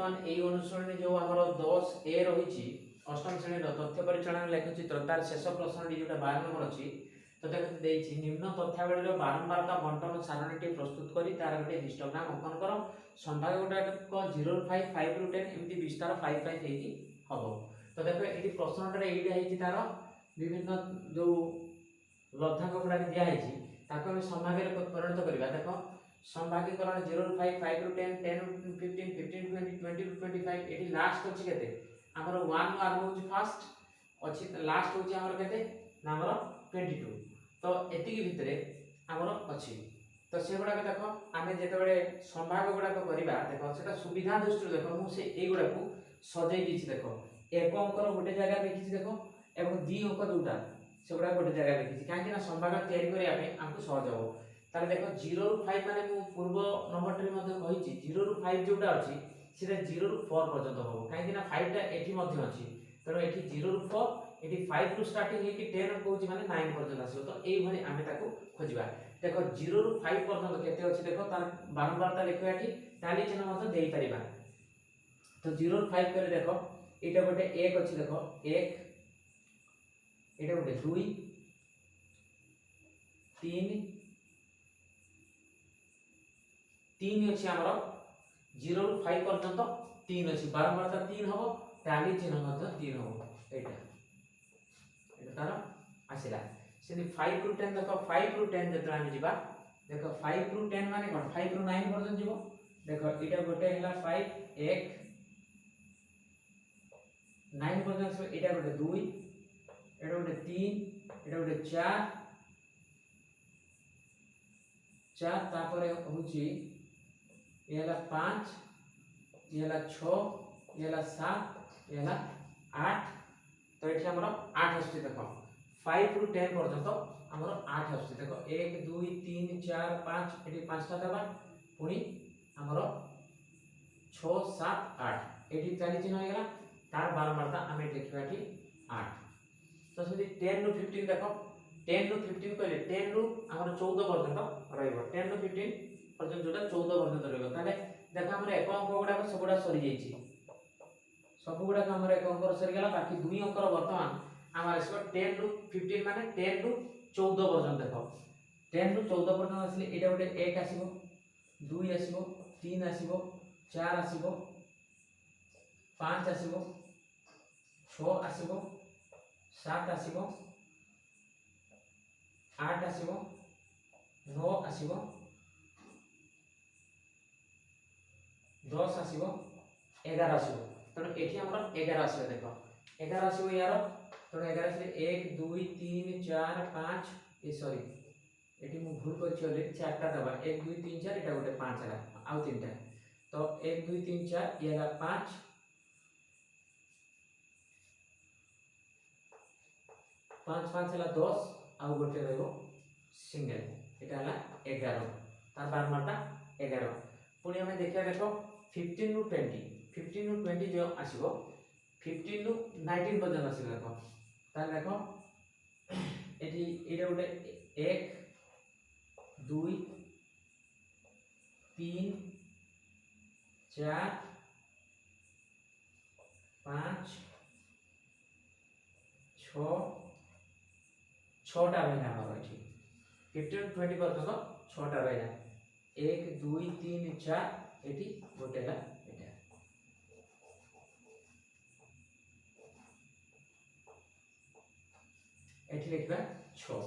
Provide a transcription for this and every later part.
बर्तमान ए अनुसरणी जो आमर 10 ए रही अष्टम श्रेणी तथ्य परिचालन लेखचित्र तार शेष प्रश्न जोटा 12 नंबर अच्छी तो देखिए निम्न तथ्यावली बारंबारता बंटन सारणी प्रस्तुत कर तार गोटे हिस्टोग्राम अंकन कर संभाग गुटाक 0 ରୁ 5 5 ରୁ 10 एमती विस्तार 5 5 हम तो देखो ये प्रश्नटा ये तार विभिन्न जो लब्धांक गुड़ाक दिखाई ताको हम संभाग परिणत करवा देख संभागीकरण 0 ରୁ 5 5 ରୁ 10 10 ରୁ 15 15 ରୁ 20 20 ରୁ 25 एटी लास्ट अछि केते हमर 1 नु आरंभ होछि फास्ट अछि लास्ट होछि हमर केते ना हमर 22 तो एति के भितरे हमर अछि तो से गुडा के देखो आमे जेते बेले संभाग गुडा को करबा देखो सेटा सुविधा दृष्टि देखो मु से ए गुडा को सजै दिछि देखो एक अंकर गोटे जगह लिखि देखो एवं दी अंक जोटा से गुडा गोटे जगह लिखि काहे ना संभाग तयारी करिया पे हमको सहज हो ताले देखो 0 ରୁ 5 माने मु पूर्व नंबर टे मध्ये कहिछि 0 ରୁ 5 जोटा अछि सेटा 0 ରୁ 4 पर्यंत हो काहे ना 5 टा एठी मध्ये अछि तरो एठी 0 ରୁ 4 एठी 5 ରୁ स्टार्टिंग हे कि 10 कहउछि माने 9 पर्यंत आसीबो तो एई भली आमे ताको खोजिबा देखो 0 ରୁ 5 पर्यंत केते अछि देखो तार बारंबारता लिखिबा एठी ताली चिन्ह मध्ये देई परिबा तो 0 ରୁ 5 करे देखो एटा गोटे 1 अछि देखो 1 एटा गोटे 2 3 3 अछि हमर 0 ରୁ 5 पर्यंत 3 अछि बारंबारता 3 हबो ताली चिन्ह मध्ये 3 हबो एटा एटा तार आसिला से 5 ରୁ 10 देखो 5 ରୁ 10 जतरा हम जिबा देखो 5 ରୁ 10 माने कोन 5 ରୁ 9 पर्यंत जिवो देखो एटा गोटे हला 5 1 9 पर्यंत से एटा गोटे 2 एटा गोटे 3 एटा गोटे 4 4 तापर होची ये हला 5 ये हला 6 ये हला 7 ये हला 8 तो एठी हमर 8 आछि देखो 5 ରୁ 10 पर्यंत हमर 8 आछि देखो 1 2 3 4 5 एठी 5 टा दबा पुनी हमर 6 7 8 एठी चाली चिन्ह हो गेला तार बारंबारता हमें देखिबा एठी 8 तो से 10 ରୁ 15 देखो 10 ରୁ 15 कहले 10 ରୁ हमर 14 पर्यंत रहइबो 10 ରୁ 15 पर्यंत जोटा 14 पर्यंत रहइबो ताले देखो हमर एक अंक गुडा सबुडा सरी जाईची सब गुडा हमर एक अंक सरी गेला बाकी दुई अंक वर्तमान हमर इसको 10 ରୁ 15 माने 10 ରୁ 14 पर्यंत देखो 10 ରୁ 14 पर्यंत असले एटा गोटे 1 आसीबो 2 आसीबो 3 आसीबो 4 आसीबो 5 आसीबो 6 आसीबो 7 आसीबो 8 आसीबो 9 आसीबो 10 आसीबो 11 आसीबो तो एठी हमर 11 आसीबो देखो 11 आसीबो यार तो 11 से 1 2 3 4 5 ए सॉरी एठी मु भूल करछि ऑलरेडी चारटा दबा 1 2 3 4 एटा गोटे 5 हला आउ तीनटा तो 1 2 3 4 ये हला 5 5 5 हला 10 आउ गोटे रहबो सिंगल एटा हला 11 तार बारमाटा 11 पुनी हमें देखिया देखो 15 ରୁ 20 15 ରୁ 20 जो आसीबो 15 ରୁ 19 पर्यंत आसीबो देखो तार देखो एठी एटा गोटे 1 2 3 4 5 6 6टा रहला हमर एठी 15 ରୁ 20 पर्यंत 6टा रहला 1 2 3 4 एठी गोटे ला एटा एठी लिखबा 6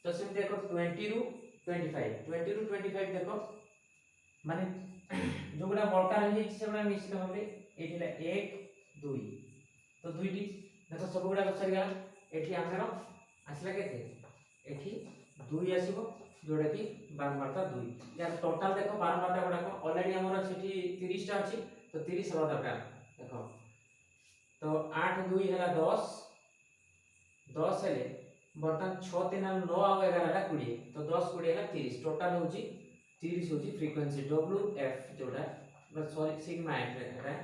तो से देखो 20 ରୁ 25 देखो माने जोगुडा बळका रहि छि सेगुडा निश्चित भाबे एठी ला 1 2 तो दुईटी देखो सब गुडा सरी गला एठी आमरो आसला केते एठी 2 आसीबो जोडा कि बारंबारता 2 यार टोटल देखो बारंबारता गुडा को ऑलरेडी हमरो सेठी 30 टा अछि तो 30 हवा दरकार देखो तो 8 2 हला 10 10 हेले बर्तन 6 3 9 आ 11 हला 20 तो 10 20 हला 30 टोटल होची 30 होची फ्रीक्वेंसी WF जोडा बस सॉरी सिग्मा एफ है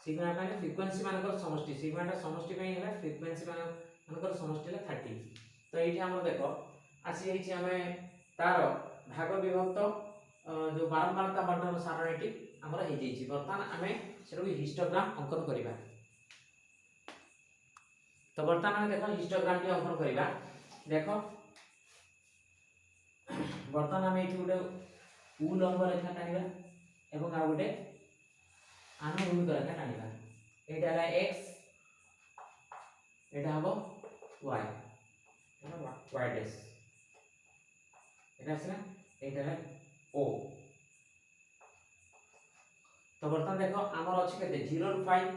सिग्मा माने फ्रीक्वेंसी मानकर समष्टि सिग्मा टा समष्टि पई हला फ्रीक्वेंसी मानकर समष्टि हला 30 तो एठी हम देखो आसी जाई हमें तार भाग विभक्त जो बारंबारता बंटन सारणीटी हमर हे जेछि वर्तमान आमे सेटो हिस्टोग्राम अंकन करिबा। तो वर्तमान आमे देखो हिस्टोग्राम टी अंकन करिबा। देखो वर्तमान आमे एठी गोटे उलंब रेखा टानिबा एवं आ गोटे आनुभूमिक रेखा टानिबा। एटा हला x एटा हबो y y डैश एटा आसला एटा हला o। तो बर्तमान देखो आमर अछि केते 0 रु 5।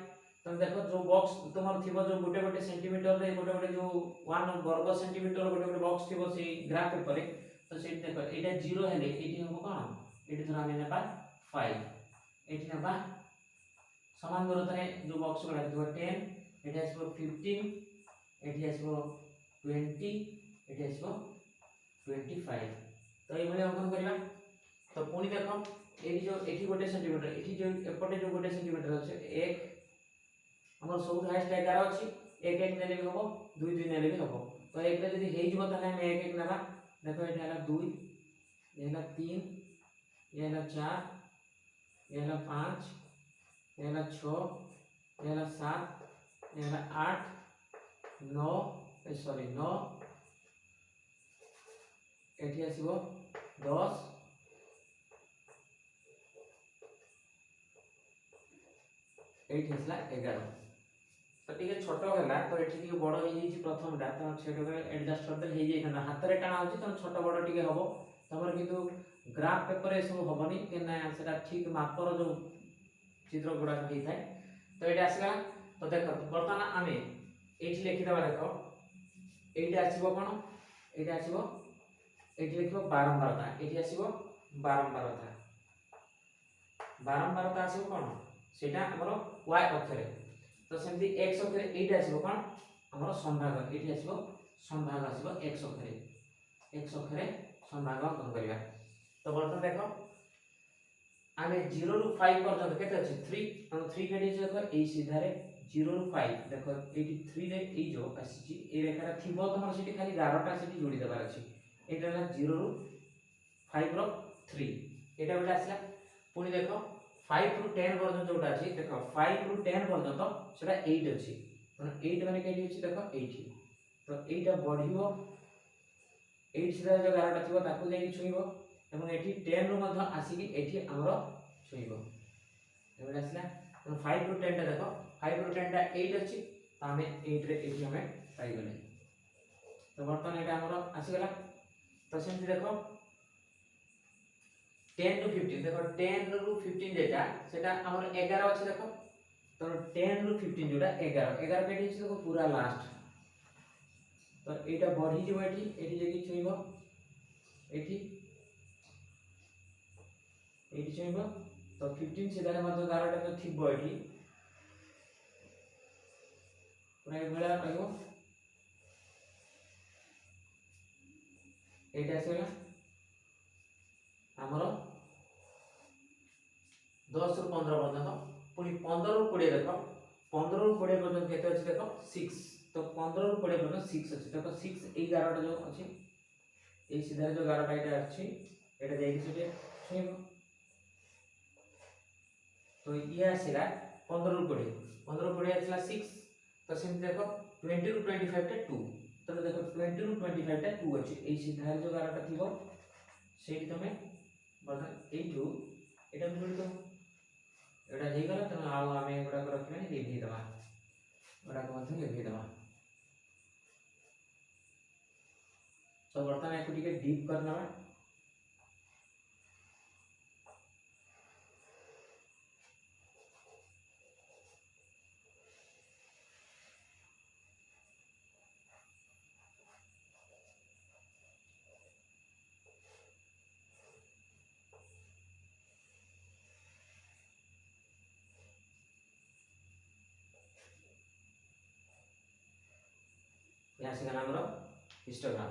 तुम देखो जो बॉक्स तुमर थिबो जो गोटे गोटे सेंटीमीटर रे गोटे गोटे जो 1 वर्ग सेंटीमीटर गोटे गोटे बॉक्स थिबो से ग्राफ पेपर रे। तो से देखो एटा 0 हेले एठी हबो कोन एठी धर आमे नेबा 5 एठी नेबा समान दूरता रे जो बॉक्स गुडा थिबो 10 एठी आसबो 15 एठी आसबो 20 एठी आसबो 25। तो ए भले अंकन करिबा। तो पुनी देखो एठी जो एठी गोटे सेंटीमीटर एठी जो एपटे जो गोटे सेंटीमीटर अछि 1 हमर सब हाईएस्ट 11 अछि 1 1 नेले भी हबो 2 2 नेले भी हबो। तो एक रे जदी हेइ जबो ताले हम 1 1 नेबा। देखो एठी हला 2 ये हला 3 ये हला 4 ये हला 5 ये हला 6 ये हला 7 ये हला 8 9 सॉरी 9 एठी आसीबो 10 एठी हसला 11। तो ठीक है छोटो हला तो एठी के बड़ हे जी प्रथम डा तो सेटो के एडजस्ट कर दे हे जे ना हाथ रे टाणा होची तो छोटो बड़ टिके हबो। तमर किंतु ग्राफ पेपर ए सब हबनी के ना सेटा ठीक मापर जो चित्र गुडा हेई थाए। तो एटा आसला। तो देखो वर्तमान आमे एठी लिखि दबा। देखो एठी आसीबो कोन एठी आसीबो एठी लिखिबो बारंबारता एठी आसीबो बारंबारता बारंबारता आसीबो कोन सेटा हमरो y अक्ष रे। तो सेमती x अक्ष रे एटा आसीबो कोन हमरो संभाग एठी आसीबो संभाग आसीबो x अक्ष रे x अक्ष रे संभाग अंकन करिया। तो वर्तमान देखो आमे 0 रु 5 पर्यंत केते अछि 3 हम 3 केडी देखो ए सीधा रे 0 रु 5 देखो एटी 3 रे ए जो आसी ए रेखा थिबो तमर सेठी खाली 11टा सेठी जोडी देबार अछि। एटा हला 0 रु 5 रो 3 एटा बेटा आसला। पुनी देखो 5 रु 10 पर्यंत जोटा अछि देखो 5 रु 10 पर्यंत सेटा 8 अछि। तो 8 माने केडी अछि देखो 8 तो 8 बढ़िबो 8 सीधा जो 11टा थिबो ताकू जेकी छुइबो एवं एठी 10 रु मध्य आसी कि एठी हमरो छुइबो एबे आसला। तो 5 रु 10 टा देखो 5 रु 10 टा 8 अछि तो हमें 8 रे एठी हमें पाई गले। तो वर्तमान एटा हमरो आसी गला। तो सेमति देखो 10 रु 15 देखो 10 रु 15 जेटा सेटा हमर 11 अछि देखो। तो 10 रु 15 जोटा 11 11 केठी अछि देखो पूरा लास्ट। तो एटा बढ़ी जो एठी जेकी छुइबो एठी एठी छुइबो। तो 15 सीधा रे मध्य 11 टा तो थिबो एठी पुरा ए बेला कहबो एटा आसीला हमरो 10 रु 15 पर्यंत। पुनी 15 रु 20 देखो 15 रु 20 पर्यंत केते अछि देखो 6। तो 15 रु 20 पर्यंत 6 अछि देखो 6 ए 11 टा जो अछि ए सीधा जो 11 टा एटा अछि एटा जेकी सेटे छुइबो। तो ये आसीला 15 रु 20 15 रु 20 आसीला 6। तो सेम देखो 20 रु 25 टा 2 तो देखो 20 रु 25 टा 2 अछि ए सीधा जो 11 टा थिबो सेठी तमे बदन एठू एटा जोडी दो एटा हे गला। तमे आउ आमे एटा को रखबे लिखि दबा एटा को मथे लिखि दबा। तो वर्तमान एको टिके डीप करना है। यहाँ से हमरो हिस्टोग्राम।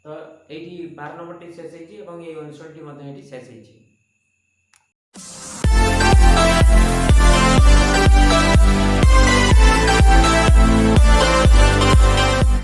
तो एटी 12 नंबर टी शेष हेची एवं ए 19 टी मध्ये एटी शेष हेची।